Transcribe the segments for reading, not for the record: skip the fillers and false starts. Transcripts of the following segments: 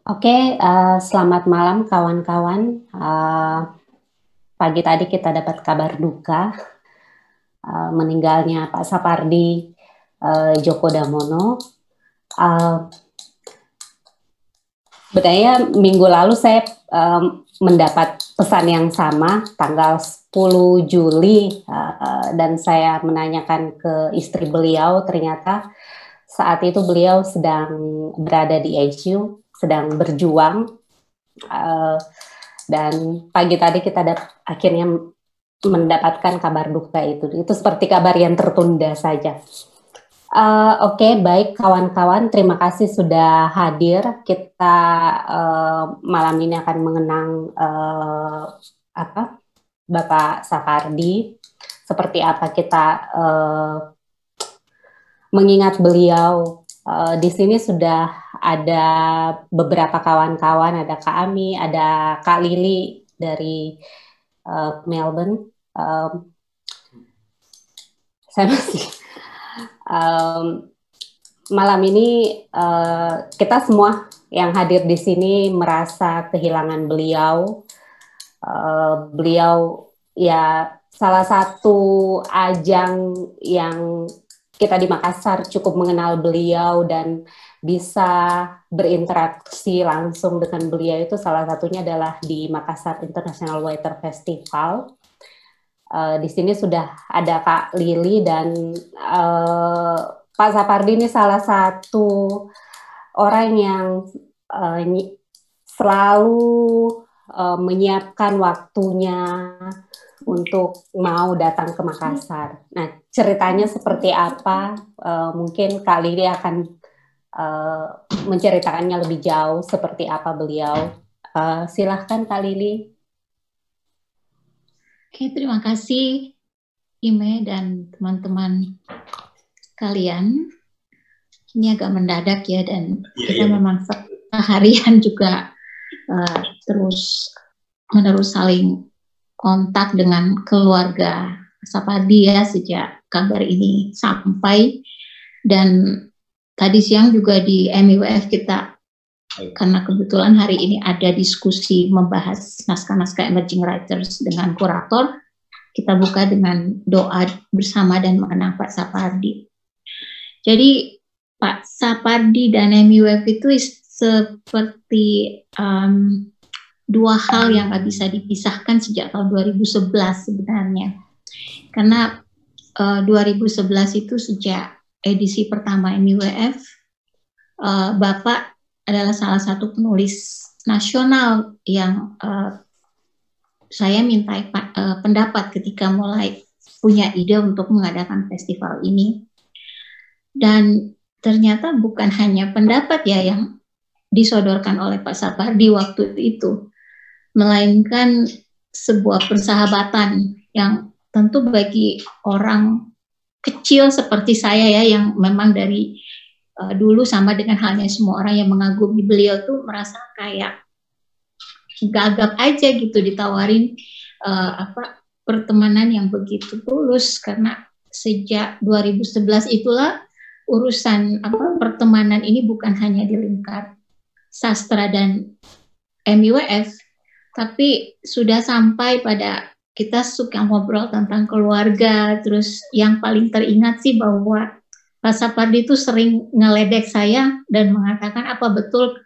Oke, selamat malam kawan-kawan. Pagi tadi kita dapat kabar duka meninggalnya Pak Sapardi Djoko Damono. Betulnya minggu lalu saya mendapat pesan yang sama tanggal 10 Juli dan saya menanyakan ke istri beliau, ternyata saat itu beliau sedang berada di ICU, sedang berjuang. Dan pagi tadi kita akhirnya mendapatkan kabar duka itu. Itu seperti kabar yang tertunda saja. Oke, baik kawan-kawan, terima kasih sudah hadir. Kita malam ini akan mengenang Bapak Sapardi. Seperti apa kita mengingat beliau. Di sini sudah ada beberapa kawan-kawan, ada Kak Ami, ada Kak Lili dari Melbourne. Saya masih malam ini kita semua yang hadir di sini merasa kehilangan beliau. Beliau ya salah satu ajang yang kita di Makassar cukup mengenal beliau dan bisa berinteraksi langsung dengan beliau itu salah satunya adalah di Makassar International Water Festival. Di sini sudah ada Kak Lili dan Pak Sapardi ini salah satu orang yang selalu menyiapkan waktunya untuk mau datang ke Makassar. Nah, ceritanya seperti apa? Mungkin Kak Lili akan menceritakannya lebih jauh seperti apa beliau. Silahkan Kak Lili. Oke, terima kasih Ime dan teman-teman sekalian. Ini agak mendadak ya, dan kita memang seharian juga terus menerus saling kontak dengan keluarga Sapardi ya sejak kabar ini sampai. Dan tadi siang juga di MIWF kita, karena kebetulan hari ini ada diskusi membahas naskah-naskah emerging writers dengan kurator, kita buka dengan doa bersama dan mengenang Pak Sapardi. Jadi Pak Sapardi dan MIWF itu seperti dua hal yang gak bisa dipisahkan sejak tahun 2011 sebenarnya. Karena 2011 itu sejak edisi pertama MIWF, Bapak adalah salah satu penulis nasional yang saya minta pendapat ketika mulai punya ide untuk mengadakan festival ini. Dan ternyata bukan hanya pendapat ya yang disodorkan oleh Pak Sapardi waktu itu, melainkan sebuah persahabatan yang tentu bagi orang kecil seperti saya ya, yang memang dari dulu sama dengan halnya semua orang yang mengagumi beliau tuh merasa kayak gagap aja gitu ditawarin pertemanan yang begitu tulus, karena sejak 2011 itulah urusan pertemanan ini bukan hanya di lingkar sastra dan MIWF, tapi sudah sampai pada kita suka ngobrol tentang keluarga. Terus yang paling teringat sih bahwa Pak Sapardi itu sering ngeledek saya dan mengatakan, apa betul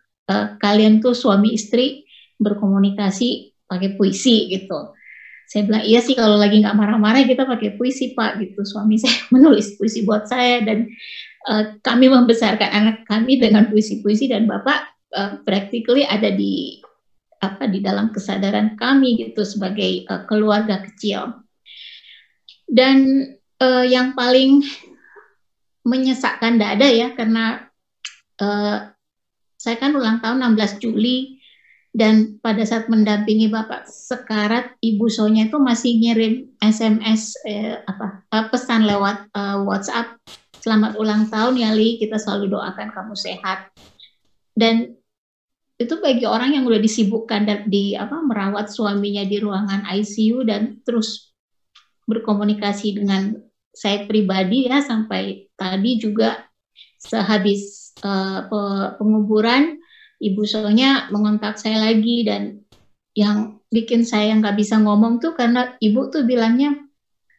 kalian tuh suami istri berkomunikasi pakai puisi gitu. Saya bilang, iya sih, kalau lagi nggak marah-marah kita pakai puisi Pak gitu. Suami saya menulis puisi buat saya dan kami membesarkan anak kami dengan puisi-puisi, dan Bapak practically ada di dalam kesadaran kami gitu sebagai keluarga kecil. Dan yang paling menyesakkan dada ya, karena saya kan ulang tahun 16 Juli, dan pada saat mendampingi Bapak sekarat, Ibu Sonya itu masih ngirim SMS pesan lewat WhatsApp, selamat ulang tahun ya Li, kita selalu doakan kamu sehat. Dan itu bagi orang yang udah disibukkan merawat suaminya di ruangan ICU dan terus berkomunikasi dengan saya pribadi ya, sampai tadi juga sehabis penguburan Ibu Sonya mengontak saya lagi, dan yang bikin saya nggak bisa ngomong tuh karena ibu tuh bilangnya,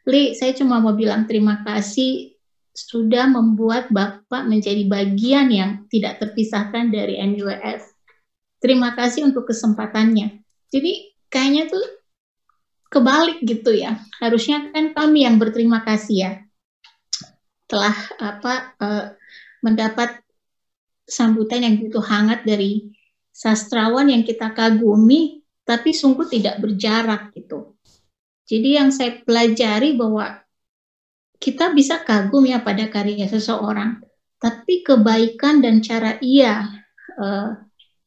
Li, saya cuma mau bilang terima kasih sudah membuat Bapak menjadi bagian yang tidak terpisahkan dari MUF. Terima kasih untuk kesempatannya. Jadi kayaknya tuh kebalik gitu ya. Harusnya kan kami yang berterima kasih ya, telah mendapat sambutan yang begitu hangat dari sastrawan yang kita kagumi, tapi sungguh tidak berjarak gitu. Jadi yang saya pelajari bahwa kita bisa kagum ya pada karya seseorang, tapi kebaikan dan cara ia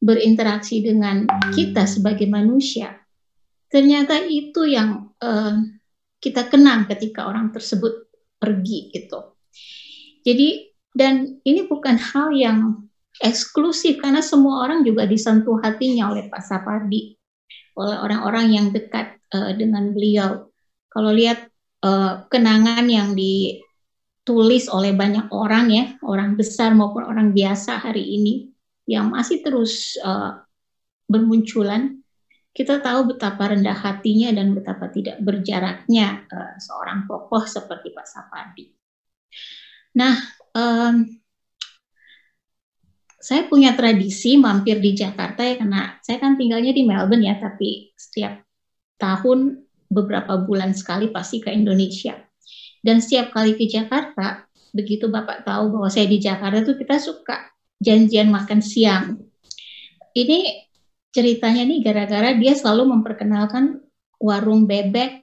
berinteraksi dengan kita sebagai manusia, ternyata itu yang kita kenang ketika orang tersebut pergi gitu. Jadi, dan ini bukan hal yang eksklusif, karena semua orang juga disentuh hatinya oleh Pak Sapardi, oleh orang-orang yang dekat dengan beliau. Kalau lihat kenangan yang ditulis oleh banyak orang ya, orang besar maupun orang biasa hari ini, yang masih terus bermunculan, kita tahu betapa rendah hatinya dan betapa tidak berjaraknya seorang tokoh seperti Pak Sapardi. Nah, saya punya tradisi mampir di Jakarta ya, karena saya kan tinggalnya di Melbourne ya, tapi setiap tahun beberapa bulan sekali pasti ke Indonesia. Dan setiap kali ke Jakarta, begitu Bapak tahu bahwa saya di Jakarta tuh kita suka janjian makan siang. Ini ceritanya nih gara-gara dia selalu memperkenalkan warung bebek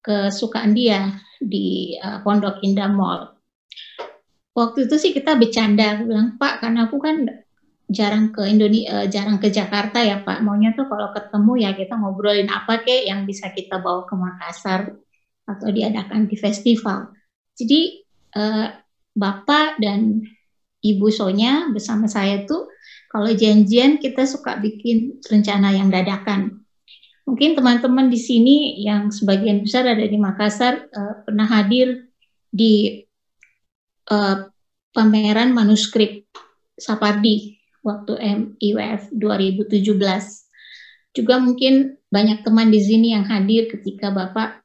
kesukaan dia di Pondok Indah Mall. Waktu itu sih kita bercanda, aku bilang, Pak, karena aku kan jarang ke Indonesia, jarang ke Jakarta ya Pak, maunya tuh kalau ketemu ya kita ngobrolin apa kek yang bisa kita bawa ke Makassar atau diadakan di festival. Jadi Bapak dan Ibu Sonya bersama saya tuh kalau janjian kita suka bikin rencana yang dadakan. Mungkin teman-teman di sini yang sebagian besar ada di Makassar pernah hadir di pameran manuskrip Sapardi waktu MIWF 2017. Juga mungkin banyak teman di sini yang hadir ketika Bapak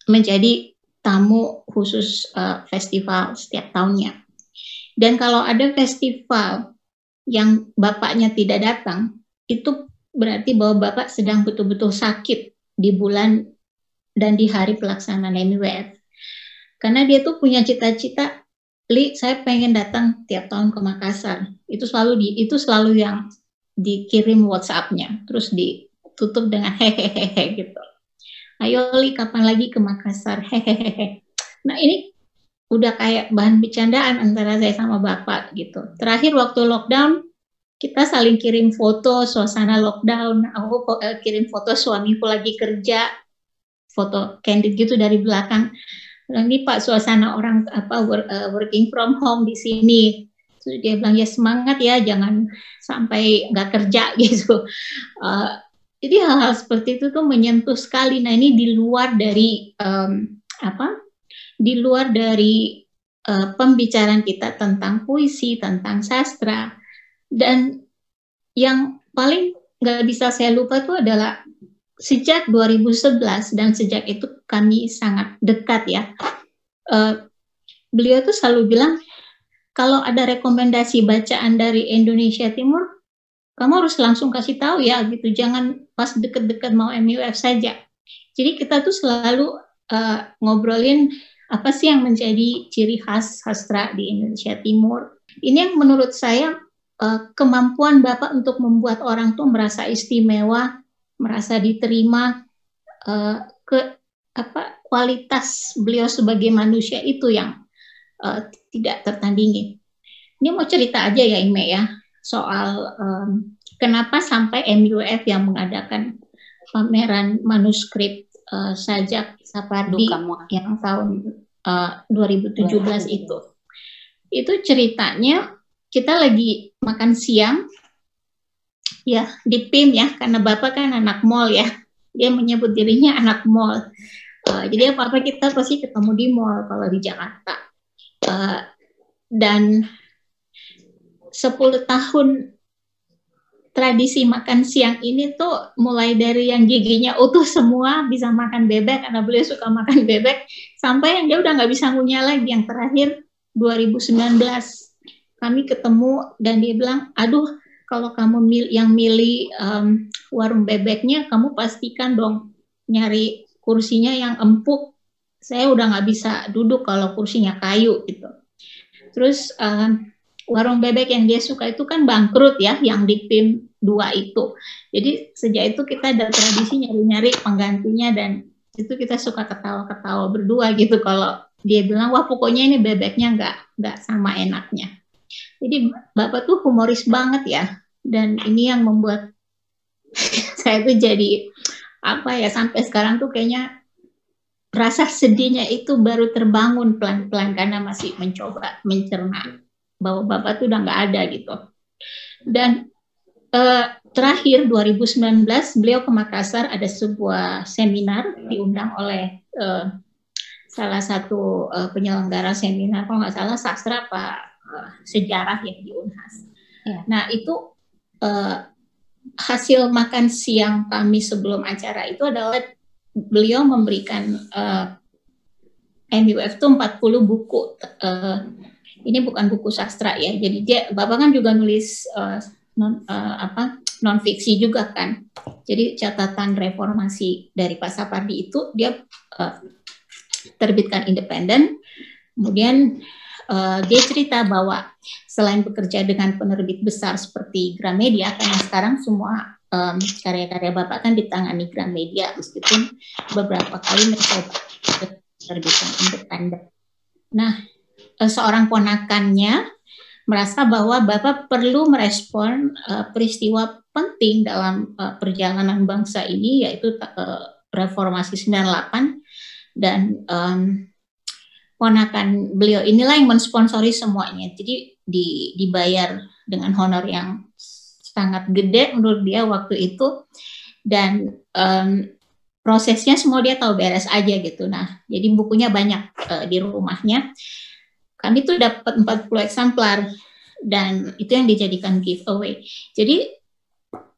menjadi tamu khusus festival setiap tahunnya. Dan kalau ada festival yang Bapaknya tidak datang, itu berarti bahwa Bapak sedang betul-betul sakit di bulan dan di hari pelaksanaan MIWF. Karena dia tuh punya cita-cita, Li, saya pengen datang tiap tahun ke Makassar. Itu selalu yang dikirim WhatsApp-nya, terus ditutup dengan hehehe gitu. Ayo Li, kapan lagi ke Makassar? Hehehe. Nah ini udah kayak bahan bercandaan antara saya sama Bapak gitu. Terakhir waktu lockdown, kita saling kirim foto suasana lockdown. Aku kirim foto suamiku lagi kerja, foto candid gitu dari belakang. Ini Pak, suasana orang working from home di sini. Terus dia bilang, ya semangat ya, jangan sampai nggak kerja gitu. Jadi hal-hal seperti itu tuh menyentuh sekali. Nah ini di luar dari pembicaraan kita tentang puisi, tentang sastra. Dan yang paling nggak bisa saya lupa itu adalah sejak 2011 dan sejak itu kami sangat dekat ya. Beliau tuh selalu bilang, kalau ada rekomendasi bacaan dari Indonesia Timur, kamu harus langsung kasih tahu ya gitu, jangan pas deket-deket mau MUF saja. Jadi kita tuh selalu ngobrolin apa sih yang menjadi ciri khas sastra di Indonesia Timur. Ini yang menurut saya kemampuan Bapak untuk membuat orang tuh merasa istimewa, merasa diterima, kualitas beliau sebagai manusia itu yang tidak tertandingi. Ini mau cerita aja ya Ime ya, soal kenapa sampai MUF yang mengadakan pameran manuskrip sajak Sapardi yang tahun 2017 itu. Itu ceritanya kita lagi makan siang ya di PIM ya, karena Bapak kan anak mall ya, dia menyebut dirinya anak mall. Jadi apa-apa kita pasti ketemu di mall kalau di Jakarta. Dan 10 tahun tradisi makan siang ini tuh mulai dari yang giginya utuh semua bisa makan bebek karena beliau suka makan bebek, sampai yang dia udah nggak bisa ngunyah lagi. Yang terakhir 2019 kami ketemu dan dia bilang, aduh kalau kamu yang milih warung bebeknya, kamu pastikan dong nyari kursinya yang empuk, saya udah nggak bisa duduk kalau kursinya kayu gitu. Terus warung bebek yang dia suka itu kan bangkrut ya, yang di PIM 2 itu. Jadi sejak itu kita ada tradisi nyari-nyari penggantinya, dan itu kita suka ketawa-ketawa berdua gitu kalau dia bilang, wah pokoknya ini bebeknya nggak sama enaknya. Jadi Bapak tuh humoris banget ya, dan ini yang membuat saya tuh jadi apa ya, sampai sekarang tuh kayaknya rasa sedihnya itu baru terbangun pelan-pelan karena masih mencoba mencerna bahwa Bapak tuh udah nggak ada gitu. Dan terakhir 2019 beliau ke Makassar, ada sebuah seminar diundang oleh salah satu penyelenggara seminar, kalau nggak salah sastra apa sejarah yang di Unhas. Ya. Nah itu hasil makan siang kami sebelum acara itu adalah beliau memberikan MUF itu 40 buku. Ini bukan buku sastra ya, jadi dia Bapak kan juga nulis non fiksi juga kan. Jadi catatan reformasi dari Pak Sapardi itu dia terbitkan independen. Kemudian dia cerita bahwa selain bekerja dengan penerbit besar seperti Gramedia, karena sekarang semua karya-karya Bapak kan ditangani Gramedia, meskipun beberapa kali mencoba terbitan independen. Nah, seorang ponakannya merasa bahwa Bapak perlu merespon peristiwa penting dalam perjalanan bangsa ini, yaitu reformasi 98, dan ponakan beliau inilah yang mensponsori semuanya. Jadi dibayar dengan honor yang sangat gede menurut dia waktu itu, dan prosesnya semua dia tahu beres aja gitu. Nah, jadi bukunya banyak di rumahnya. Kami tuh dapat 40 eksemplar dan itu yang dijadikan giveaway. Jadi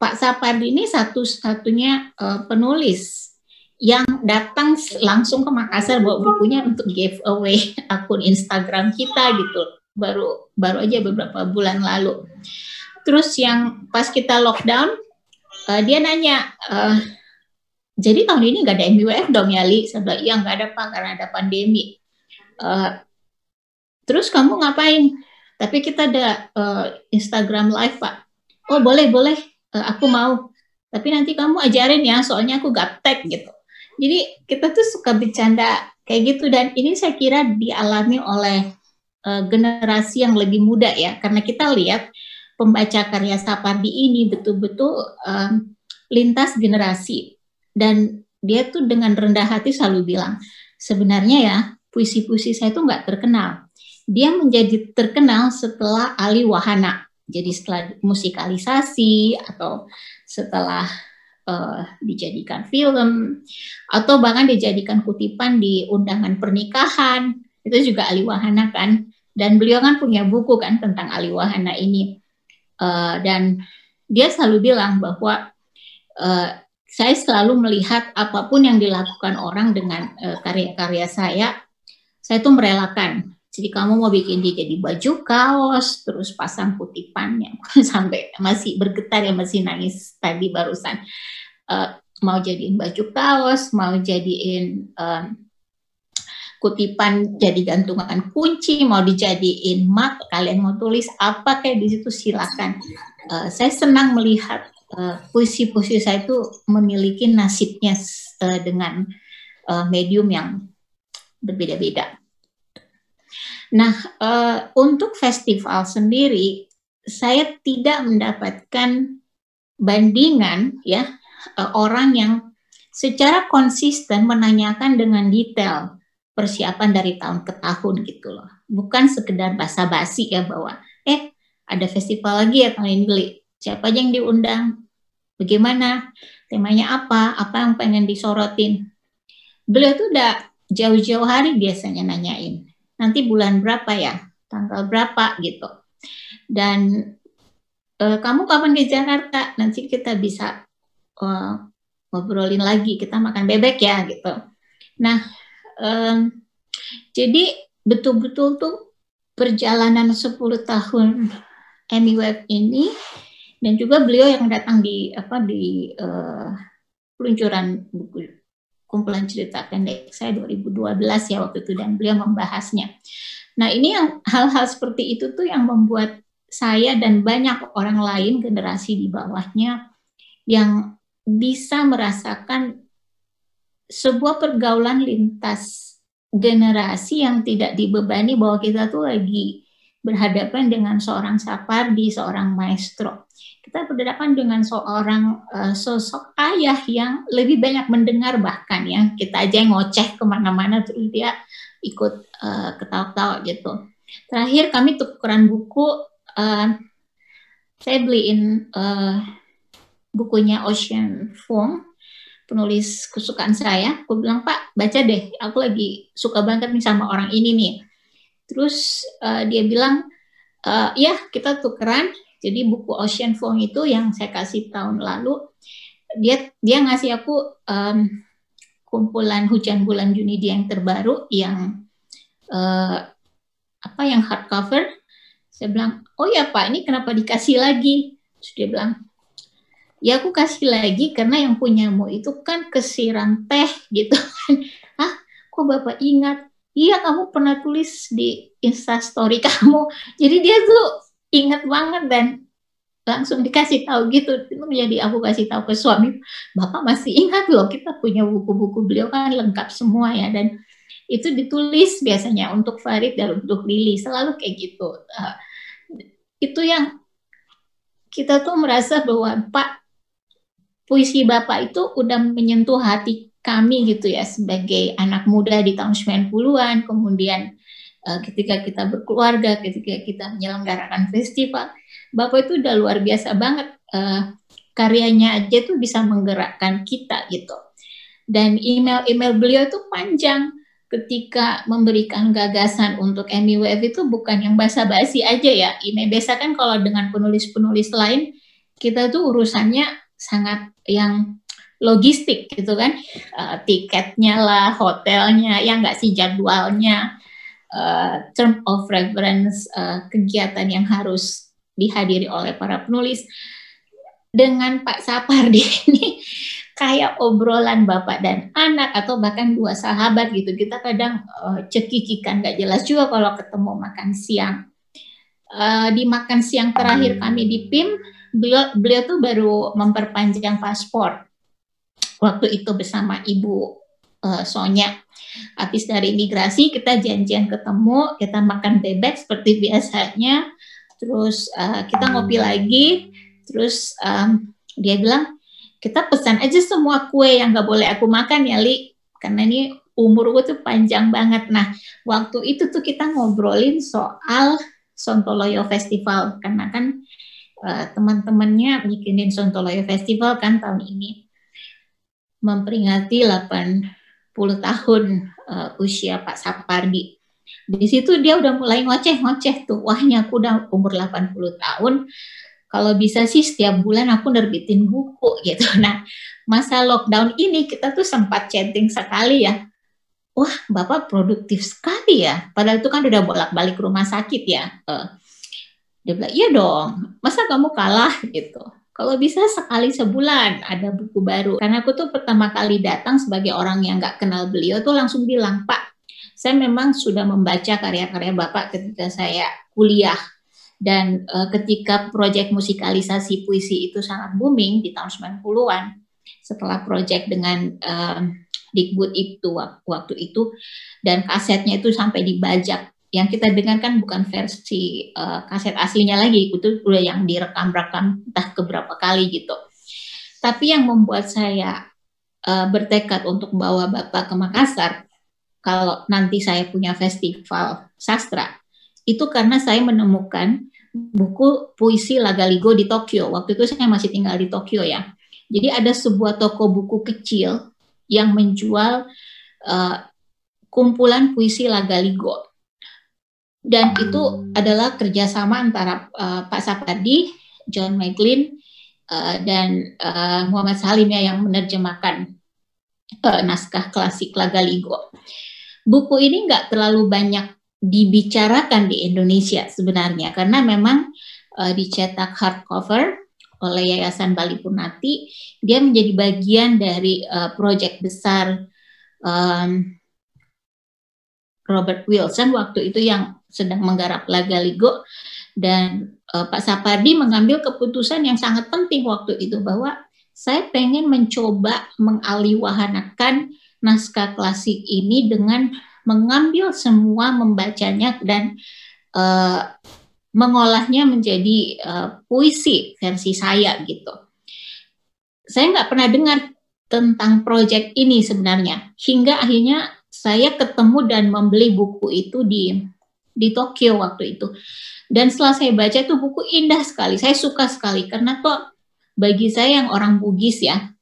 Pak Sapardi ini satu-satunya penulis yang datang langsung ke Makassar bawa bukunya untuk giveaway akun Instagram kita gitu. Baru aja beberapa bulan lalu. Terus yang pas kita lockdown, dia nanya, jadi tahun ini nggak ada MUF dong ya, Li? Saya bilang, iya nggak ada Pak, karena ada pandemi. Terus kamu ngapain? Tapi kita ada Instagram live Pak. Oh boleh, aku mau. Tapi nanti kamu ajarin ya, soalnya aku gaptek gitu. Jadi kita tuh suka bercanda kayak gitu, dan ini saya kira dialami oleh generasi yang lebih muda ya, karena kita lihat pembaca karya Sapardi ini betul-betul lintas generasi, dan dia tuh dengan rendah hati selalu bilang, sebenarnya ya puisi-puisi saya tuh nggak terkenal. Dia menjadi terkenal setelah Ali Wahana, jadi setelah musikalisasi atau setelah dijadikan film, atau bahkan dijadikan kutipan di undangan pernikahan, itu juga Ali Wahana kan, dan beliau kan punya buku kan tentang Ali Wahana ini, dan dia selalu bilang bahwa saya selalu melihat apapun yang dilakukan orang dengan karya-karya saya tuh merelakan. Jadi kamu mau bikin dia jadi baju kaos, terus pasang kutipannya, sampai masih bergetar ya, masih nangis tadi barusan. Mau jadiin baju kaos, mau jadiin kutipan jadi gantungan kunci, mau dijadiin map, kalian mau tulis apa kayak di situ silakan. Saya senang melihat puisi-puisi saya itu memiliki nasibnya dengan medium yang berbeda-beda. Nah, untuk festival sendiri, saya tidak mendapatkan bandingan ya, orang yang secara konsisten menanyakan dengan detail persiapan dari tahun ke tahun gitu loh. Bukan sekedar basa-basi ya bahwa, ada festival lagi ya tahun ini, siapa aja yang diundang, bagaimana, temanya apa yang pengen disorotin. Beliau tuh udah jauh-jauh hari biasanya nanyain, nanti bulan berapa ya, tanggal berapa gitu. Dan kamu kapan ke Jakarta? Nanti kita bisa ngobrolin lagi, kita makan bebek ya gitu. Nah, jadi betul-betul tuh perjalanan 10 tahun AmiWeb ini, dan juga beliau yang datang di peluncuran buku kumpulan cerita pendek saya 2012 ya waktu itu, dan beliau membahasnya. Nah, ini yang hal-hal seperti itu tuh yang membuat saya dan banyak orang lain generasi di bawahnya yang bisa merasakan sebuah pergaulan lintas generasi yang tidak dibebani bahwa kita tuh lagi berhadapan dengan seorang Sapardi, seorang maestro. Kita berhadapan dengan seorang sosok ayah yang lebih banyak mendengar, bahkan ya kita aja yang ngoceh kemana-mana terus dia ikut ketawa-tawa gitu. Terakhir kami tukeran buku, saya beliin bukunya Ocean Vuong, penulis kesukaan saya. Aku bilang, Pak, baca deh, aku lagi suka banget nih sama orang ini nih. Terus dia bilang, ya kita tukeran. Jadi buku Ocean Vuong itu yang saya kasih tahun lalu, dia ngasih aku kumpulan Hujan Bulan Juni dia yang terbaru, yang yang hardcover. Saya bilang, oh ya Pak, ini kenapa dikasih lagi? Terus dia bilang, ya aku kasih lagi karena yang punyamu itu kan kesiram teh gitu kan. Hah, kok Bapak ingat? Iya, kamu pernah tulis di Instastory kamu. Jadi dia tuh ingat banget dan langsung dikasih tahu gitu. Itu menjadi aku kasih tahu ke suami, Bapak masih ingat loh, kita punya buku-buku beliau kan lengkap semua ya, dan itu ditulis biasanya untuk Farid dan untuk Lili, selalu kayak gitu. Itu yang kita tuh merasa bahwa Pak, puisi Bapak itu udah menyentuh hati kami gitu ya, sebagai anak muda di tahun 90-an, kemudian ketika kita berkeluarga, ketika kita menyelenggarakan festival, Bapak itu udah luar biasa banget, karyanya aja tuh bisa menggerakkan kita gitu. Dan email beliau itu panjang, ketika memberikan gagasan untuk AmiWeb itu bukan yang basa-basi aja ya. Ini biasa kan kalau dengan penulis-penulis lain, kita tuh urusannya sangat yang logistik gitu kan, tiketnya lah, hotelnya, ya nggak sih, jadwalnya, term of reference, kegiatan yang harus dihadiri oleh para penulis. Dengan Pak Sapardi ini kayak obrolan bapak dan anak atau bahkan dua sahabat gitu. Kita kadang cekikikan, gak jelas juga kalau ketemu makan siang. Di makan siang terakhir kami di PIM, beliau tuh baru memperpanjang paspor. Waktu itu bersama Ibu Sonya. Habis dari imigrasi kita janjian ketemu, kita makan bebek seperti biasanya. Terus kita ngopi lagi. Terus dia bilang, kita pesan aja semua kue yang gak boleh aku makan ya Li, karena ini umur gue tuh panjang banget. Nah, waktu itu tuh kita ngobrolin soal Sontoloyo Festival, karena kan teman-temannya bikinin Sontoloyo Festival kan tahun ini, memperingati 80 tahun usia Pak Sapardi. Di situ dia udah mulai ngoceh-ngoceh tuh, wahnya aku udah umur 80 tahun, kalau bisa sih setiap bulan aku nerbitin buku gitu. Nah, masa lockdown ini kita tuh sempat chatting sekali ya. Wah, Bapak produktif sekali ya. Padahal itu kan udah bolak-balik rumah sakit ya. Dia bilang, iya dong. Masa kamu kalah gitu. Kalau bisa sekali sebulan ada buku baru. Karena aku tuh pertama kali datang sebagai orang yang gak kenal beliau tuh langsung bilang, Pak, saya memang sudah membaca karya-karya Bapak ketika saya kuliah. Dan ketika proyek musikalisasi puisi itu sangat booming di tahun 90-an, setelah proyek dengan Dikbud itu waktu itu, dan kasetnya itu sampai dibajak. Yang kita dengarkan bukan versi kaset aslinya lagi, itu udah yang direkam-rekam entah keberapa kali gitu. Tapi yang membuat saya bertekad untuk bawa Bapak ke Makassar, kalau nanti saya punya festival sastra, itu karena saya menemukan buku puisi Lagaligo di Tokyo. Waktu itu saya masih tinggal di Tokyo ya. Jadi ada sebuah toko buku kecil yang menjual kumpulan puisi Lagaligo. Dan itu adalah kerjasama antara Pak Sapardi, John McLean, dan Muhammad Salim ya, yang menerjemahkan naskah klasik Lagaligo. Buku ini nggak terlalu banyak dibicarakan di Indonesia sebenarnya, karena memang dicetak hardcover oleh Yayasan Bali Purnati. Dia menjadi bagian dari proyek besar Robert Wilson waktu itu yang sedang menggarap Lagaligo, dan Pak Sapardi mengambil keputusan yang sangat penting waktu itu, bahwa saya pengen mencoba mengalihwahanakan naskah klasik ini dengan mengambil semua, membacanya dan mengolahnya menjadi puisi versi saya gitu. Saya nggak pernah dengar tentang proyek ini sebenarnya, hingga akhirnya saya ketemu dan membeli buku itu di Tokyo waktu itu. Dan setelah saya baca itu, buku indah sekali, saya suka sekali, karena tuh bagi saya yang orang Bugis ya,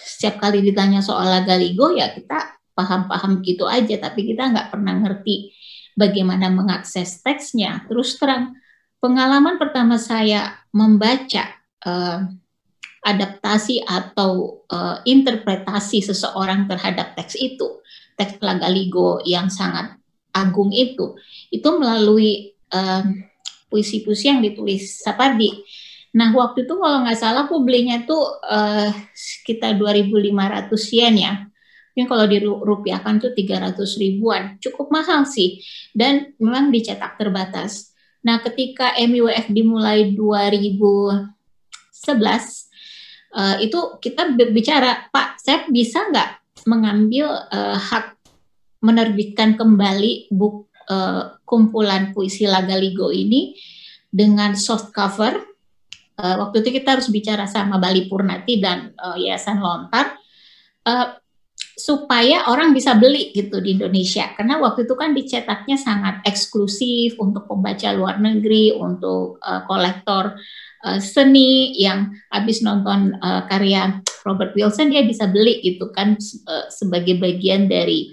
setiap kali ditanya soal Lagaligo ya kita paham-paham gitu aja, tapi kita nggak pernah ngerti bagaimana mengakses teksnya. Terus terang, pengalaman pertama saya membaca adaptasi atau interpretasi seseorang terhadap teks itu, teks Lagaligo yang sangat agung itu melalui puisi-puisi yang ditulis Sapardi. Nah, waktu itu kalau nggak salah aku belinya tuh sekitar 2.500 yen ya. Mungkin kalau dirupiahkan tuh 300 ribuan. Cukup mahal sih. Dan memang dicetak terbatas. Nah, ketika MIWF dimulai 2011, itu kita berbicara, Pak, saya bisa nggak mengambil hak menerbitkan kembali buku kumpulan puisi Lagaligo ini dengan soft cover. Waktu itu kita harus bicara sama Bali Purnati dan Yayasan Lontar supaya orang bisa beli gitu di Indonesia, karena waktu itu kan dicetaknya sangat eksklusif untuk pembaca luar negeri, untuk kolektor seni yang habis nonton karya Robert Wilson dia bisa beli gitu kan, sebagai bagian dari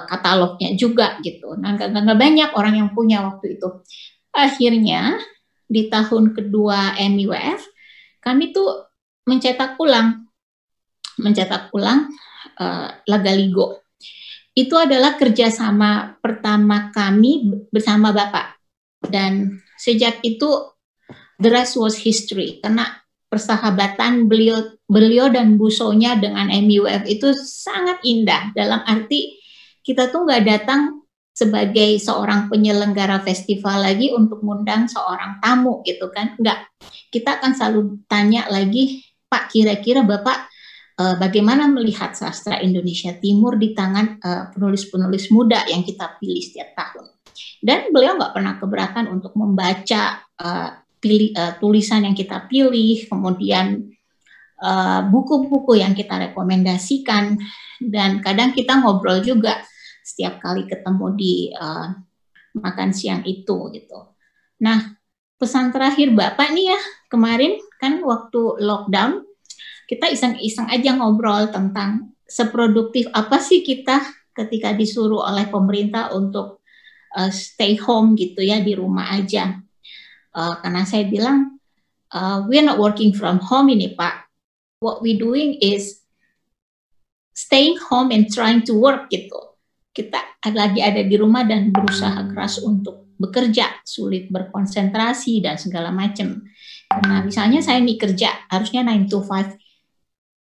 katalognya juga gitu. Nah, nggak banyak orang yang punya waktu itu. Akhirnya di tahun kedua MIWF kami tuh mencetak ulang Lagaligo. Itu adalah kerjasama pertama kami bersama Bapak, dan sejak itu the rest was history, karena persahabatan beliau dan Bu Sonya dengan MIWF itu sangat indah, dalam arti kita tuh nggak datang sebagai seorang penyelenggara festival lagi untuk mengundang seorang tamu gitu kan, nggak. Kita akan selalu tanya lagi, Pak, kira-kira Bapak bagaimana melihat sastra Indonesia Timur di tangan penulis-penulis muda yang kita pilih setiap tahun. Dan beliau nggak pernah keberatan untuk membaca tulisan yang kita pilih, kemudian buku-buku yang kita rekomendasikan, dan kadang kita ngobrol juga setiap kali ketemu di makan siang itu gitu. Nah, pesan terakhir Bapak nih ya, kemarin kan waktu lockdown kita iseng-iseng aja ngobrol tentang seproduktif apa sih kita ketika disuruh oleh pemerintah untuk stay home gitu ya, di rumah aja. Karena saya bilang we're not working from home ini Pak. What we doing is staying home and trying to work gitu. Kita lagi ada di rumah dan berusaha keras untuk bekerja, sulit berkonsentrasi dan segala macam. Karena misalnya saya nih kerja harusnya 9 to 5,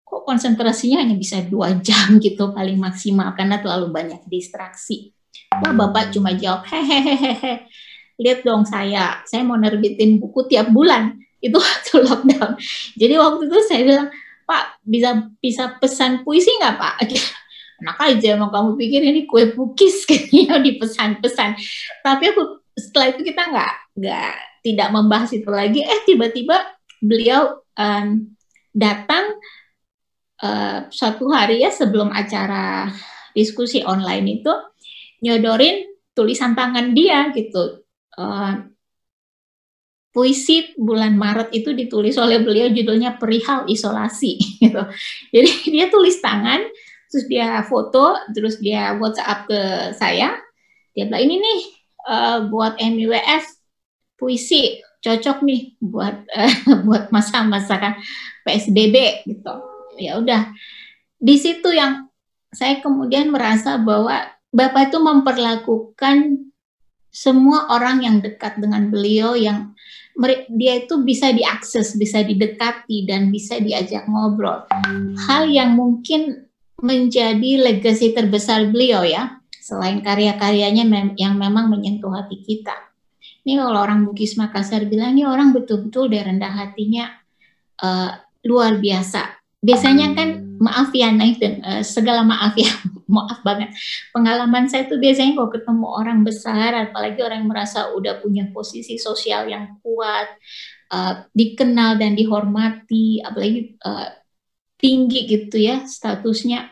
kok konsentrasinya hanya bisa 2 jam gitu paling maksimal karena terlalu banyak distraksi. Wah, Bapak cuma jawab hehehehe. Lihat dong saya mau nerbitin buku tiap bulan. Itu waktu lockdown. Jadi waktu itu saya bilang, Pak, bisa pesan puisi nggak Pak? Enak aja, emang kamu pikir ini kue Bugis kayaknya dipesan-pesan. Tapi setelah itu kita tidak membahas itu lagi. Tiba-tiba beliau datang suatu hari ya sebelum acara diskusi online itu, nyodorin tulisan tangan dia gitu. Puisi bulan Maret itu ditulis oleh beliau, judulnya Perihal Isolasi gitu. Jadi dia tulis tangan, terus dia foto, terus dia WhatsApp ke saya. Dia bilang, ini nih buat MIWF puisi cocok nih buat buat masa-masa kan PSBB gitu. Ya udah, di situ yang saya kemudian merasa bahwa Bapak itu memperlakukan semua orang yang dekat dengan beliau, yang dia itu bisa diakses, bisa didekati, dan bisa diajak ngobrol. Hal yang mungkin menjadi legasi terbesar beliau ya, selain karya-karyanya yang memang menyentuh hati kita. Ini kalau orang Bugis Makassar bilang, ini orang betul-betul dari rendah hatinya luar biasa. Biasanya kan, maaf ya Naif, dan segala maaf ya, maaf banget. Pengalaman saya tuh biasanya kalau ketemu orang besar, apalagi orang yang merasa udah punya posisi sosial yang kuat, dikenal dan dihormati, apalagi tinggi gitu ya statusnya.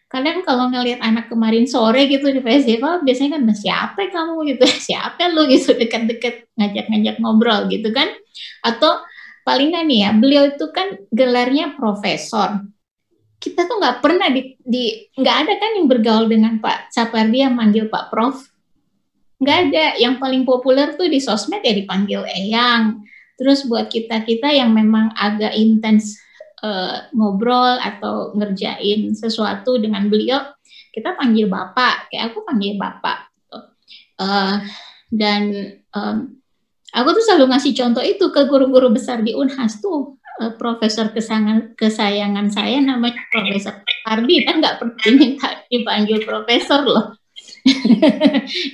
Kadang kalau ngelihat anak kemarin sore gitu di festival, biasanya kan, siapa kamu gitu, siapa lu gitu, dekat-dekat ngajak-ngajak ngobrol gitu kan. Atau paling nggak nih ya, beliau itu kan gelarnya profesor. Kita tuh nggak pernah nggak ada kan yang bergaul dengan Pak Sapardi yang manggil Pak Prof. Nggak ada. Yang paling populer tuh di sosmed ya dipanggil Eyang. Terus buat kita-kita yang memang agak intens ngobrol atau ngerjain sesuatu dengan beliau, kita panggil Bapak. Kayak aku panggil Bapak. Dan aku tuh selalu ngasih contoh itu ke guru-guru besar di Unhas tuh. Profesor kesayangan saya namanya Profesor Ardi, kan nggak pernah diminta dipanggil profesor loh.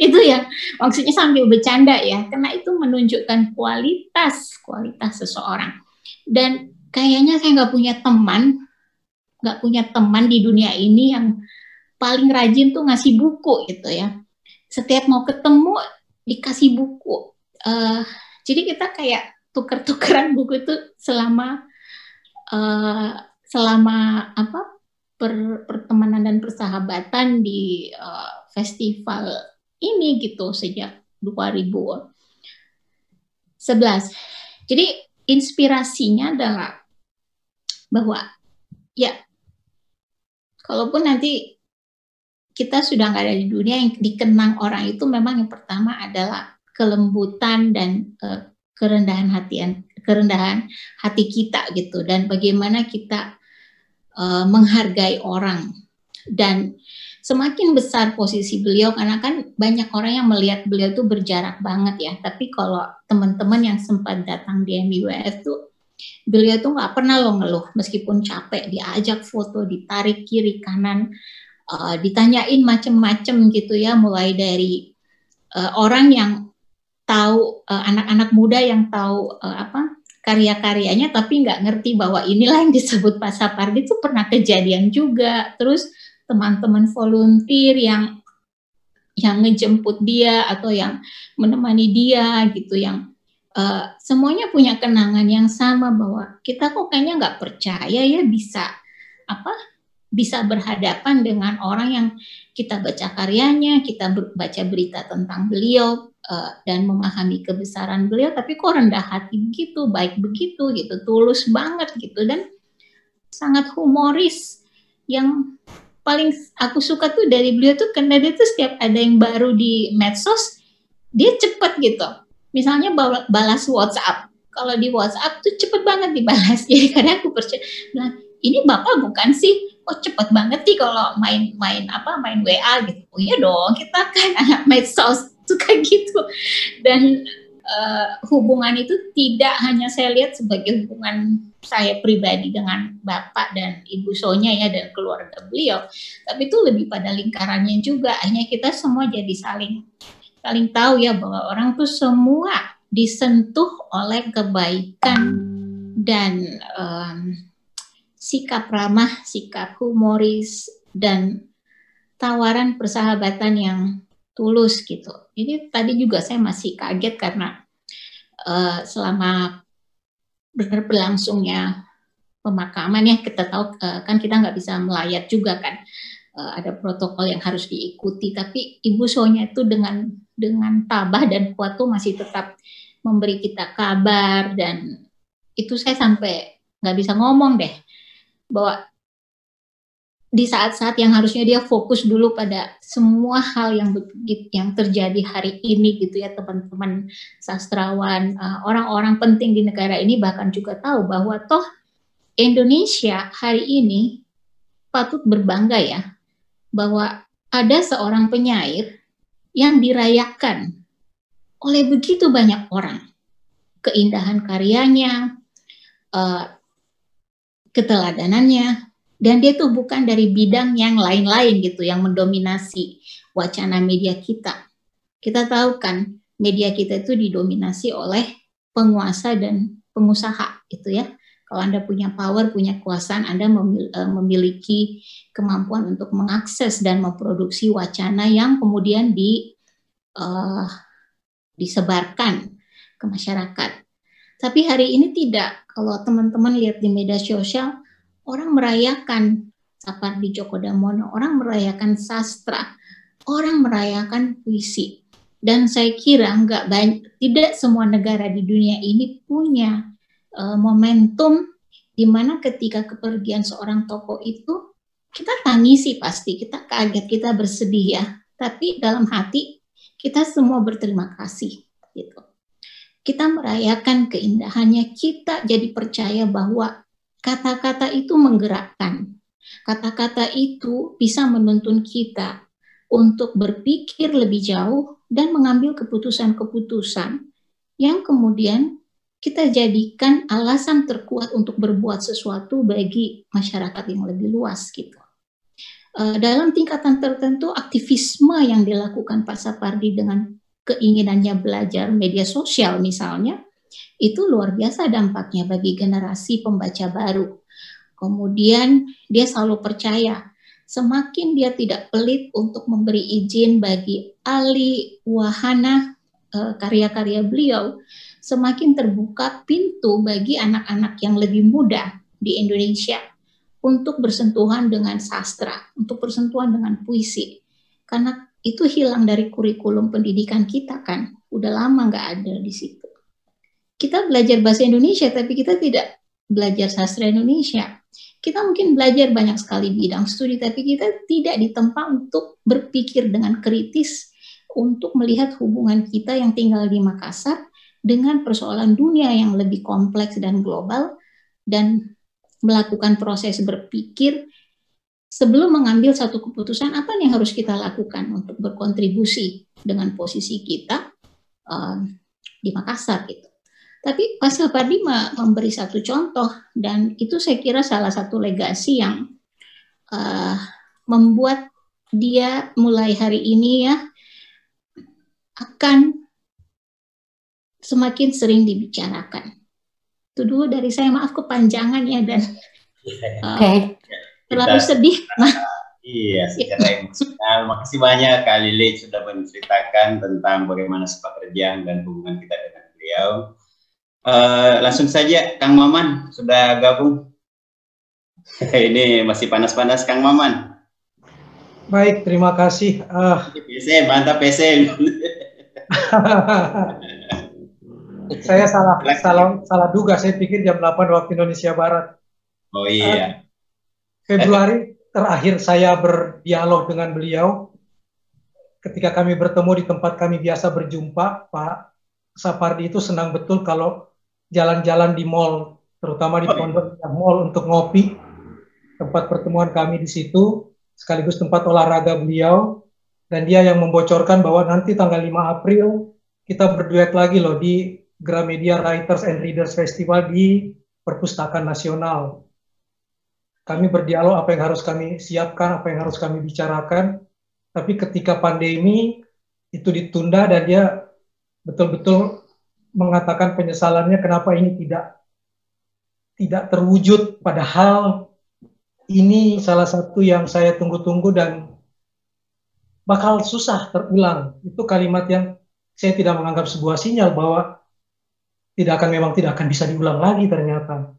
Itu ya maksudnya sambil bercanda ya, karena itu menunjukkan kualitas seseorang. Dan kayaknya saya nggak punya teman di dunia ini yang paling rajin tuh ngasih buku gitu ya. Setiap mau ketemu dikasih buku. Jadi kita kayak tuker-tukeran buku itu selama pertemanan dan persahabatan di festival ini gitu sejak 2011. Jadi inspirasinya adalah bahwa ya, kalaupun nanti kita sudah nggak ada di dunia, yang dikenang orang itu memang yang pertama adalah kelembutan dan kerendahan hati kita gitu, dan bagaimana kita menghargai orang. Dan semakin besar posisi beliau, karena kan banyak orang yang melihat beliau tuh berjarak banget ya, tapi kalau teman-teman yang sempat datang di MIWF tuh, beliau tuh nggak pernah ngeluh, meskipun capek, diajak foto, ditarik kiri kanan, ditanyain macem-macem gitu ya, mulai dari orang yang tahu, anak-anak muda yang tahu karya-karyanya tapi nggak ngerti bahwa inilah yang disebut Pak Sapardi, itu pernah kejadian juga. Terus teman-teman volunteer yang ngejemput dia atau yang menemani dia gitu, yang semuanya punya kenangan yang sama, bahwa kita kok kayaknya nggak percaya ya bisa berhadapan dengan orang yang kita baca karyanya, kita baca berita tentang beliau, dan memahami kebesaran beliau, tapi kok rendah hati begitu, baik begitu gitu, tulus banget gitu, dan sangat humoris. Yang paling aku suka tuh dari beliau tuh, karena dia tuh setiap ada yang baru di medsos, dia cepet gitu. Misalnya balas WhatsApp, kalau di WhatsApp tuh cepet banget dibalas. Jadi kadang aku percaya, nah ini Bapak bukan sih, kok cepet banget sih kalau main WA gitu. Oh iya dong, kita kan anak medsos suka gitu. Dan hubungan itu tidak hanya saya lihat sebagai hubungan saya pribadi dengan Bapak dan Ibu Sonya ya, dan keluarga beliau, tapi itu lebih pada lingkarannya juga. Hanya kita semua jadi saling tahu ya, bahwa orang tuh semua disentuh oleh kebaikan dan sikap ramah, sikap humoris, dan tawaran persahabatan yang tulus gitu. Jadi tadi juga saya masih kaget karena selama berlangsungnya pemakaman ya, kita tahu kan kita nggak bisa melayat juga kan, ada protokol yang harus diikuti, tapi Ibu Sonya itu dengan tabah dan kuat tuh masih tetap memberi kita kabar, dan itu saya sampai nggak bisa ngomong deh, bahwa di saat-saat yang harusnya dia fokus dulu pada semua hal yang terjadi hari ini gitu ya, teman-teman sastrawan, orang-orang penting di negara ini bahkan juga tahu bahwa toh Indonesia hari ini patut berbangga ya bahwa ada seorang penyair yang dirayakan oleh begitu banyak orang, keindahan karyanya, keteladanannya. Dan dia tuh bukan dari bidang yang lain-lain gitu, yang mendominasi wacana media kita. Kita tahu kan, media kita itu didominasi oleh penguasa dan pengusaha gitu ya. Kalau Anda punya power, punya kekuasaan, Anda memiliki kemampuan untuk mengakses dan memproduksi wacana yang kemudian disebarkan ke masyarakat. Tapi hari ini tidak. Kalau teman-teman lihat di media sosial, orang merayakan Sapardi Djoko Damono, orang merayakan sastra, orang merayakan puisi. Dan saya kira tidak semua negara di dunia ini punya momentum di mana ketika kepergian seorang tokoh itu kita tangisi pasti, kita kaget, kita bersedih ya. Tapi dalam hati kita semua berterima kasih gitu. Kita merayakan keindahannya, kita jadi percaya bahwa kata-kata itu menggerakkan. Kata-kata itu bisa menuntun kita untuk berpikir lebih jauh dan mengambil keputusan-keputusan yang kemudian kita jadikan alasan terkuat untuk berbuat sesuatu bagi masyarakat yang lebih luas gitu. Dalam tingkatan tertentu, aktivisme yang dilakukan Pak Sapardi dengan keinginannya belajar media sosial misalnya, itu luar biasa dampaknya bagi generasi pembaca baru. Kemudian dia selalu percaya, semakin dia tidak pelit untuk memberi izin bagi ahli wahana karya-karya beliau, semakin terbuka pintu bagi anak-anak yang lebih muda di Indonesia untuk bersentuhan dengan sastra, untuk bersentuhan dengan puisi. Karena itu hilang dari kurikulum pendidikan kita kan, udah lama nggak ada di situ. Kita belajar bahasa Indonesia, tapi kita tidak belajar sastra Indonesia. Kita mungkin belajar banyak sekali bidang studi, tapi kita tidak ditempa untuk berpikir dengan kritis, untuk melihat hubungan kita yang tinggal di Makassar dengan persoalan dunia yang lebih kompleks dan global, dan melakukan proses berpikir sebelum mengambil satu keputusan apa yang harus kita lakukan untuk berkontribusi dengan posisi kita di Makassar gitu. Tapi Pak Sapardi memberi satu contoh, dan itu saya kira salah satu legasi yang membuat dia mulai hari ini ya akan semakin sering dibicarakan. Itu dulu dari saya, maaf kepanjangan ya, dan terlalu sedih. Iya, secara emosional. Makasih banyak Kak Lili sudah menceritakan tentang bagaimana sepak terjang dan hubungan kita dengan beliau. Langsung saja Kang Maman sudah gabung. Ini masih panas-panas Kang Maman. Baik, terima kasih. PC, mantap PC. Saya salah duga, saya pikir jam 8 waktu Indonesia Barat. Oh iya. Februari terakhir saya berdialog dengan beliau. Ketika kami bertemu di tempat kami biasa berjumpa, Pak Sapardi itu senang betul kalau jalan-jalan di mall, terutama di Pondok Mall untuk ngopi. Tempat pertemuan kami di situ, sekaligus tempat olahraga beliau. Dan dia yang membocorkan bahwa nanti tanggal 5 April kita berduet lagi loh di Gramedia Writers and Readers Festival di Perpustakaan Nasional. Kami berdialog apa yang harus kami siapkan, apa yang harus kami bicarakan. Tapi ketika pandemi itu ditunda dan dia betul-betul mengatakan penyesalannya kenapa ini tidak terwujud, padahal ini salah satu yang saya tunggu-tunggu dan bakal susah terulang. Itu kalimat yang saya tidak menganggap sebuah sinyal bahwa memang tidak akan bisa diulang lagi ternyata.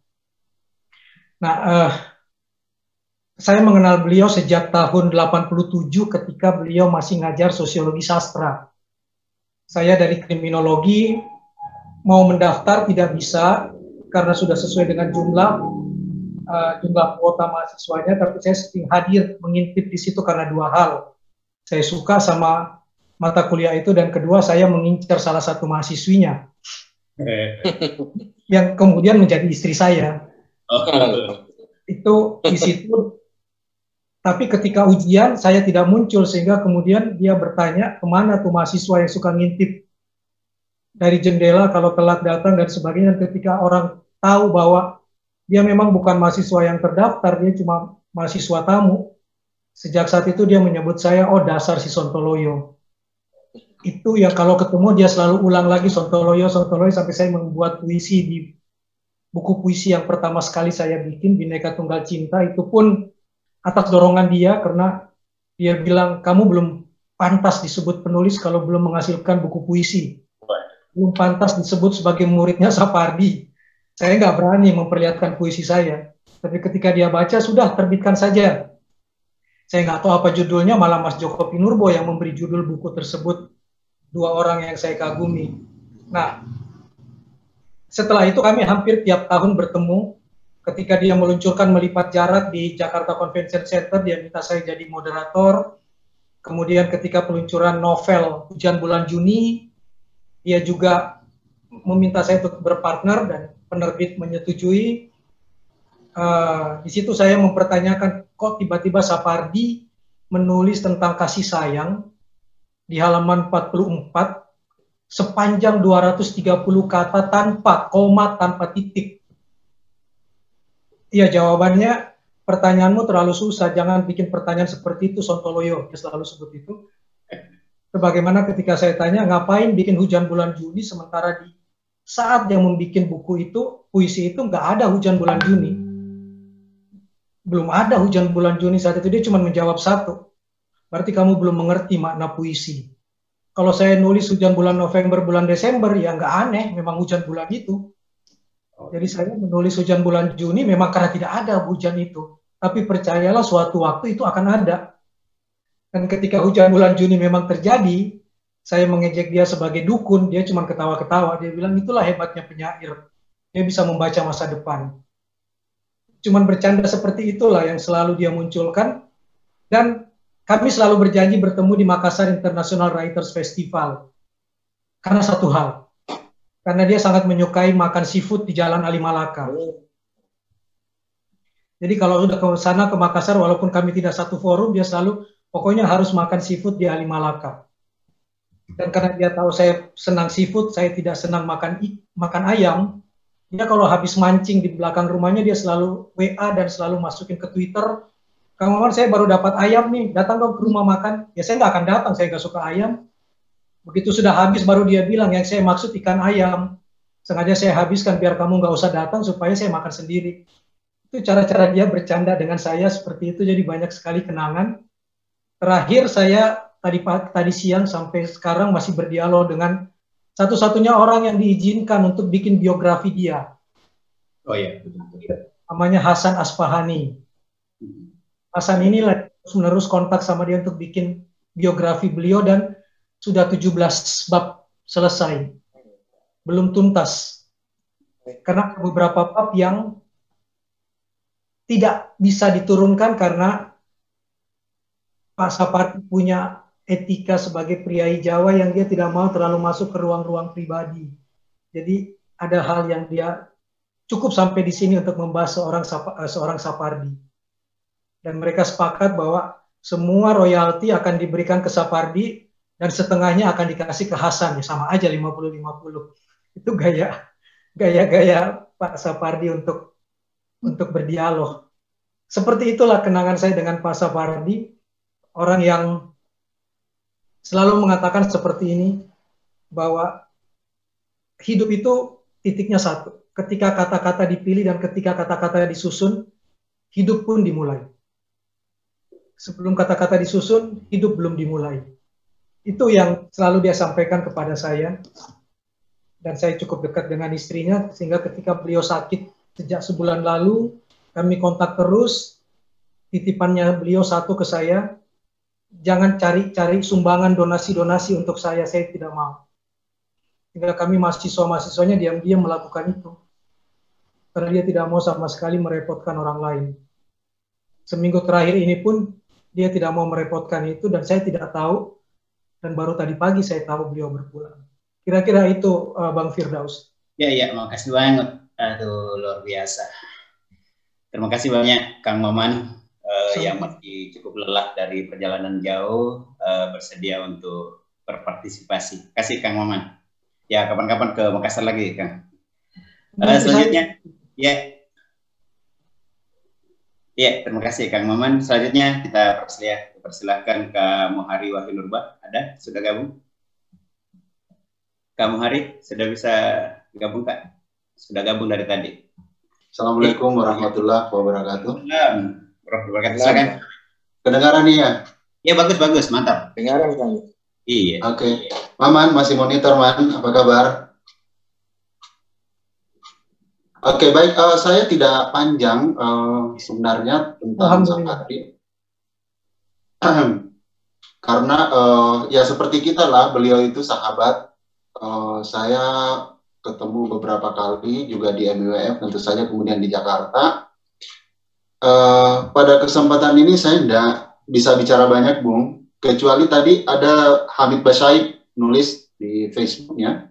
Nah, saya mengenal beliau sejak tahun 87 ketika beliau masih ngajar sosiologi sastra. Saya dari kriminologi mau mendaftar tidak bisa karena sudah sesuai dengan jumlah. jumlah kuota mahasiswanya, tapi saya sering hadir mengintip di situ karena dua hal. Saya suka sama mata kuliah itu, dan kedua saya mengincar salah satu mahasiswinya yang kemudian menjadi istri saya. Itu di situ. Tapi ketika ujian saya tidak muncul, sehingga kemudian dia bertanya kemana tuh mahasiswa yang suka ngintip dari jendela kalau telat datang dan sebagainya. Dan ketika orang tahu bahwa dia memang bukan mahasiswa yang terdaftar, dia cuma mahasiswa tamu. Sejak saat itu dia menyebut saya, oh dasar si Sontoloyo. Itu yang kalau ketemu dia selalu ulang lagi Sontoloyo, Sontoloyo, sampai saya membuat puisi di buku puisi yang pertama sekali saya bikin, Bhinneka Tunggal Cinta. Itu pun atas dorongan dia, karena dia bilang, kamu belum pantas disebut penulis kalau belum menghasilkan buku puisi. Belum pantas disebut sebagai muridnya Sapardi. Saya nggak berani memperlihatkan puisi saya. Tapi ketika dia baca, sudah terbitkan saja. Saya nggak tahu apa judulnya, malah Mas Joko Pinurbo yang memberi judul buku tersebut, dua orang yang saya kagumi. Nah, setelah itu kami hampir tiap tahun bertemu. Ketika dia meluncurkan Melipat Jarak di Jakarta Convention Center, dia minta saya jadi moderator. Kemudian ketika peluncuran novel Hujan Bulan Juni, dia juga meminta saya untuk berpartner dan penerbit menyetujui. Di situ saya mempertanyakan, kok tiba-tiba Sapardi menulis tentang kasih sayang di halaman 44 sepanjang 230 kata tanpa koma, tanpa titik. Iya, jawabannya, pertanyaanmu terlalu susah, jangan bikin pertanyaan seperti itu, Sontoloyo. Dia selalu sebut itu. Sebagaimana ketika saya tanya, ngapain bikin Hujan Bulan Juni, sementara di saat yang membuat buku itu, puisi itu, nggak ada Hujan Bulan Juni. Belum ada Hujan Bulan Juni saat itu. Dia cuma menjawab satu, berarti kamu belum mengerti makna puisi. Kalau saya nulis Hujan Bulan November, bulan Desember, ya nggak aneh, memang hujan bulan itu. Jadi saya menulis Hujan Bulan Juni memang karena tidak ada hujan itu. Tapi percayalah, suatu waktu itu akan ada. Dan ketika Hujan Bulan Juni memang terjadi, saya mengejek dia sebagai dukun, dia cuma ketawa-ketawa. Dia bilang, itulah hebatnya penyair. Dia bisa membaca masa depan. Cuman bercanda seperti itulah yang selalu dia munculkan. Dan kami selalu berjanji bertemu di Makassar International Writers Festival. Karena satu hal. Karena dia sangat menyukai makan seafood di Jalan Ali Malaka. Jadi kalau sudah ke sana, ke Makassar, walaupun kami tidak satu forum, dia selalu pokoknya harus makan seafood di Ali Malaka. Dan karena dia tahu saya senang seafood, saya tidak senang makan ayam, dia kalau habis mancing di belakang rumahnya, dia selalu WA dan selalu masukin ke Twitter, Kang Maman, saya baru dapat ayam nih, datang dong ke rumah makan. Ya saya nggak akan datang, saya nggak suka ayam. Begitu sudah habis, baru dia bilang, yang saya maksud ikan ayam. Sengaja saya habiskan biar kamu nggak usah datang, supaya saya makan sendiri. Itu cara-cara dia bercanda dengan saya seperti itu, jadi banyak sekali kenangan. Terakhir saya tadi siang sampai sekarang masih berdialog dengan satu-satunya orang yang diizinkan untuk bikin biografi dia. Oh iya. Namanya Hasan Asfahani. Hasan inilah menerus kontak sama dia untuk bikin biografi beliau, dan sudah 17 bab selesai. Belum tuntas. Karena beberapa bab yang tidak bisa diturunkan karena Pak Sapardi punya etika sebagai priai Jawa yang dia tidak mau terlalu masuk ke ruang-ruang pribadi. Jadi ada hal yang dia cukup sampai di sini untuk membahas seorang Sapardi. Dan mereka sepakat bahwa semua royalti akan diberikan ke Sapardi dan setengahnya akan dikasih ke Hasan, ya sama aja 50-50. Itu gaya Pak Sapardi untuk berdialog. Seperti itulah kenangan saya dengan Pak Sapardi, orang yang selalu mengatakan seperti ini, bahwa hidup itu titiknya satu. Ketika kata-kata dipilih dan ketika kata-kata disusun, hidup pun dimulai. Sebelum kata-kata disusun, hidup belum dimulai. Itu yang selalu dia sampaikan kepada saya. Dan saya cukup dekat dengan istrinya, sehingga ketika beliau sakit sejak sebulan lalu, kami kontak terus. Titipannya beliau satu ke saya, jangan cari sumbangan donasi-donasi untuk saya tidak mau. Sehingga kami mahasiswa-mahasiswanya diam-diam melakukan itu. karena dia tidak mau sama sekali merepotkan orang lain. Seminggu terakhir ini pun dia tidak mau merepotkan itu, dan saya tidak tahu, dan baru tadi pagi saya tahu beliau berpulang. Kira-kira itu Bang Firdaus. Ya, makasih banget. Aduh, luar biasa. Terima kasih banyak Kang Maman yang masih cukup lelah dari perjalanan jauh, bersedia untuk berpartisipasi. Kasih Kang Maman. Ya, kapan-kapan ke Makassar lagi, Kang. Selanjutnya, ya, terima kasih Kang Maman. Selanjutnya kita persilahkan Kak Mohari Wahyunurba. Ada? Sudah gabung? Kak Mohari, sudah bisa gabung, Kak? Sudah gabung dari tadi. Assalamualaikum warahmatullahi wabarakatuh. Silakan. Kedengaran nih ya? Ya, bagus, mantap. Kedengaran kan? Iya. Oke. Maman, masih monitor, Man. Apa kabar? Oke, baik. Saya tidak panjang sebenarnya tentang Sapardi. Karena ya seperti kita lah, beliau itu sahabat. Saya ketemu beberapa kali juga di MWF, tentu saja kemudian di Jakarta. Pada kesempatan ini saya tidak bisa bicara banyak, Bung. Kecuali tadi ada Hamid Basaib nulis di Facebooknya,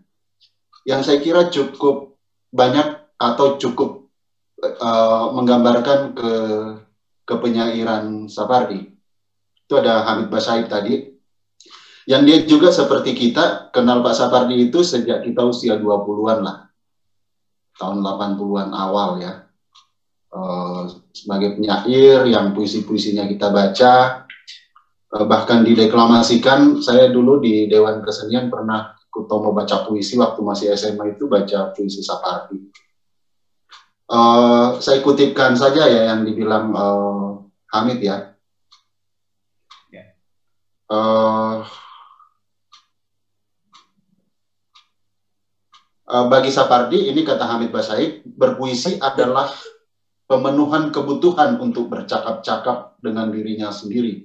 yang saya kira cukup banyak atau cukup menggambarkan ke penyairan Sapardi. Itu ada Hamid Basaib tadi, yang dia juga seperti kita kenal Pak Sapardi itu sejak kita usia 20-an lah, tahun 80-an awal ya, sebagai penyair yang puisi-puisinya kita baca, bahkan dideklamasikan. Saya dulu di Dewan Kesenian pernah ikut mau baca puisi waktu masih SMA, itu baca puisi Sapardi. Saya kutipkan saja ya yang dibilang Hamid ya. Bagi Sapardi, ini kata Hamid Basaib, berpuisi adalah pemenuhan kebutuhan untuk bercakap-cakap dengan dirinya sendiri,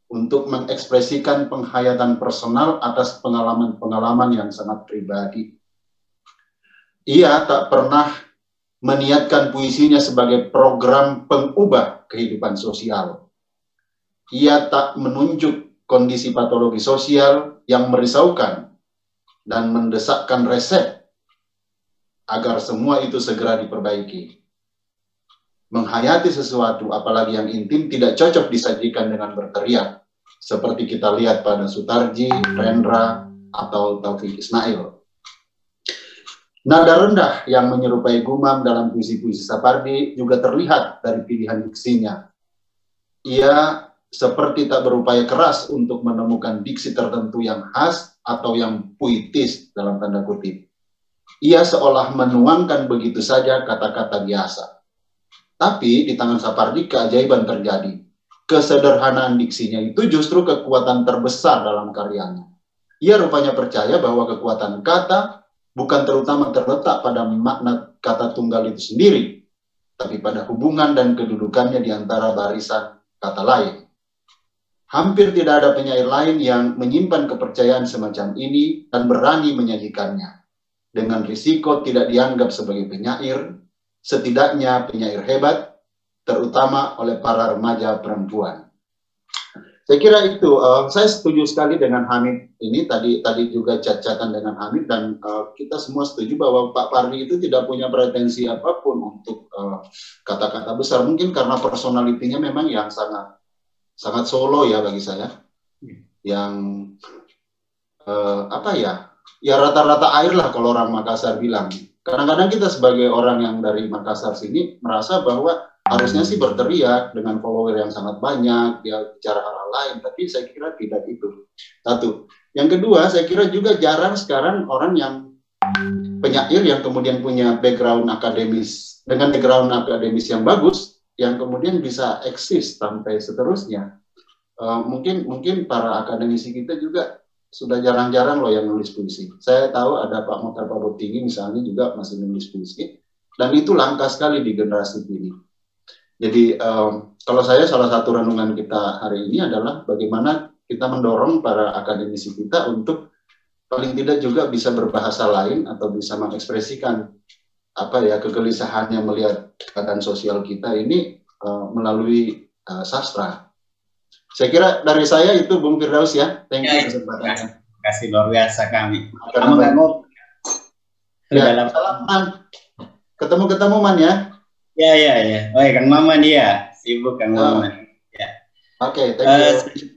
untuk mengekspresikan penghayatan personal atas pengalaman-pengalaman yang sangat pribadi. Ia tak pernah meniatkan puisinya sebagai program pengubah kehidupan sosial. Ia tak menunjuk kondisi patologi sosial yang merisaukan dan mendesakkan resep agar semua itu segera diperbaiki. Menghayati sesuatu, apalagi yang intim, tidak cocok disajikan dengan berteriak, seperti kita lihat pada Sutarji, Rendra, atau Taufik Ismail. Nada rendah yang menyerupai gumam dalam puisi-puisi Sapardi juga terlihat dari pilihan diksinya. Ia seperti tak berupaya keras untuk menemukan diksi tertentu yang khas atau yang puitis dalam tanda kutip. Ia seolah menuangkan begitu saja kata-kata biasa. Tapi di tangan Sapardi keajaiban terjadi. Kesederhanaan diksinya itu justru kekuatan terbesar dalam karyanya. Ia rupanya percaya bahwa kekuatan kata bukan terutama terletak pada makna kata tunggal itu sendiri, tapi pada hubungan dan kedudukannya di antara barisan kata lain. Hampir tidak ada penyair lain yang menyimpan kepercayaan semacam ini dan berani menyajikannya. Dengan risiko tidak dianggap sebagai penyair, setidaknya penyair hebat, terutama oleh para remaja perempuan. Saya kira itu, saya setuju sekali dengan Hamid ini, tadi juga chat-chatan dengan Hamid, dan kita semua setuju bahwa Pak Pardi itu tidak punya pretensi apapun untuk kata-kata besar, mungkin karena personalitinya memang yang sangat solo ya bagi saya, yang apa ya rata-rata air lah kalau orang Makassar bilang. Kadang-kadang kita sebagai orang yang dari Makassar sini merasa bahwa harusnya sih berteriak dengan follower yang sangat banyak, dia bicara hal lain, tapi saya kira tidak itu. Satu. Yang kedua, saya kira juga jarang sekarang orang yang penyair yang kemudian punya background akademis, dengan background akademis yang bagus, yang kemudian bisa eksis sampai seterusnya. Mungkin para akademisi kita juga sudah jarang-jarang loh yang nulis puisi. Saya tahu ada Pak Mokhtar Pabotinggi misalnya juga masih nulis puisi, dan itu langka sekali di generasi ini. Jadi kalau saya, salah satu renungan kita hari ini adalah bagaimana kita mendorong para akademisi kita untuk paling tidak juga bisa berbahasa lain atau bisa mengekspresikan kegelisahannya melihat keadaan sosial kita ini melalui sastra. Saya kira dari saya itu Bung Firdaus ya. Thank you kesempatannya. Terima kasih luar biasa kami. Ketemu Man ya. Ya. Oh, Kang Maman ya. Sibuk Kang Maman. Ya. Oke, thank you.